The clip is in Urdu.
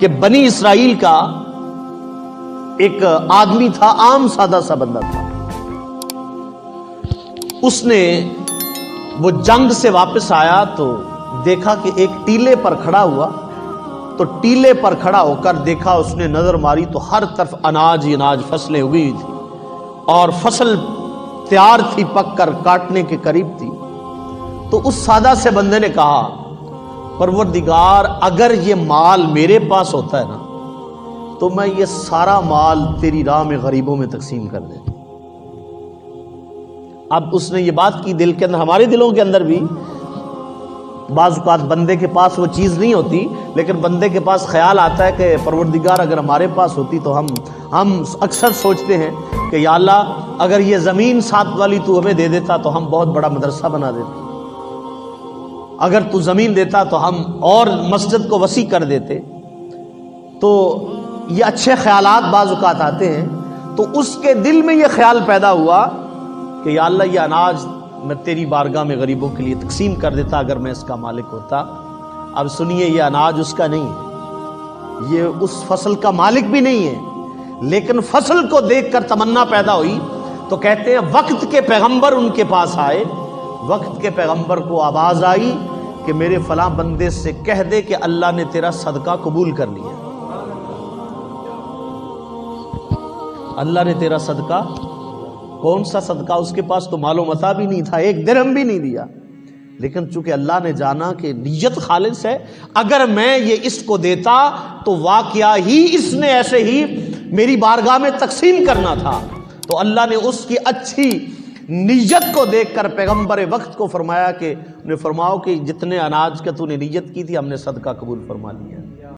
کہ بنی اسرائیل کا ایک آدمی تھا، عام سادہ سا بندہ تھا. اس نے وہ جنگ سے واپس آیا تو دیکھا کہ ایک ٹیلے پر کھڑا ہوا، تو ٹیلے پر کھڑا ہو کر دیکھا، اس نے نظر ماری تو ہر طرف اناج ہی اناج، فصلیں اگی تھی اور فصل تیار تھی، پک کر کاٹنے کے قریب تھی. تو اس سادہ سے بندے نے کہا پروردگار اگر یہ مال میرے پاس ہوتا ہے نا تو میں یہ سارا مال تیری راہ میں غریبوں میں تقسیم کر دیتا. اب اس نے یہ بات کی دل کے اندر، ہمارے دلوں کے اندر بھی بعض اوقات بندے کے پاس وہ چیز نہیں ہوتی، لیکن بندے کے پاس خیال آتا ہے کہ پروردگار اگر ہمارے پاس ہوتی تو ہم اکثر سوچتے ہیں کہ یا اللہ اگر یہ زمین ساتھ والی تو ہمیں دے دیتا تو ہم بہت بڑا مدرسہ بنا دیتے، اگر تو زمین دیتا تو ہم اور مسجد کو وسیع کر دیتے. تو یہ اچھے خیالات بعض اوقات آتے ہیں. تو اس کے دل میں یہ خیال پیدا ہوا کہ یا اللہ یہ اناج میں تیری بارگاہ میں غریبوں کے لیے تقسیم کر دیتا اگر میں اس کا مالک ہوتا. اب سنیے، یہ اناج اس کا نہیں ہے، یہ اس فصل کا مالک بھی نہیں ہے، لیکن فصل کو دیکھ کر تمنا پیدا ہوئی. تو کہتے ہیں وقت کے پیغمبر ان کے پاس آئے، وقت کے پیغمبر کو آواز آئی کہ میرے فلاں بندے سے کہہ دے کہ اللہ نے تیرا صدقہ قبول کر لیا. اللہ نے تیرا صدقہ، کون سا صدقہ؟ اس کے پاس تو مال و متاع بھی نہیں تھا، ایک درہم بھی نہیں دیا، لیکن چونکہ اللہ نے جانا کہ نیت خالص ہے، اگر میں یہ اس کو دیتا تو واقعہ ہی اس نے ایسے ہی میری بارگاہ میں تقسیم کرنا تھا. تو اللہ نے اس کی اچھی نیت کو دیکھ کر پیغمبر وقت کو فرمایا کہ انہیں فرماؤ کہ جتنے اناج کا تو نے نیت کی تھی ہم نے صدقہ قبول فرما لیا.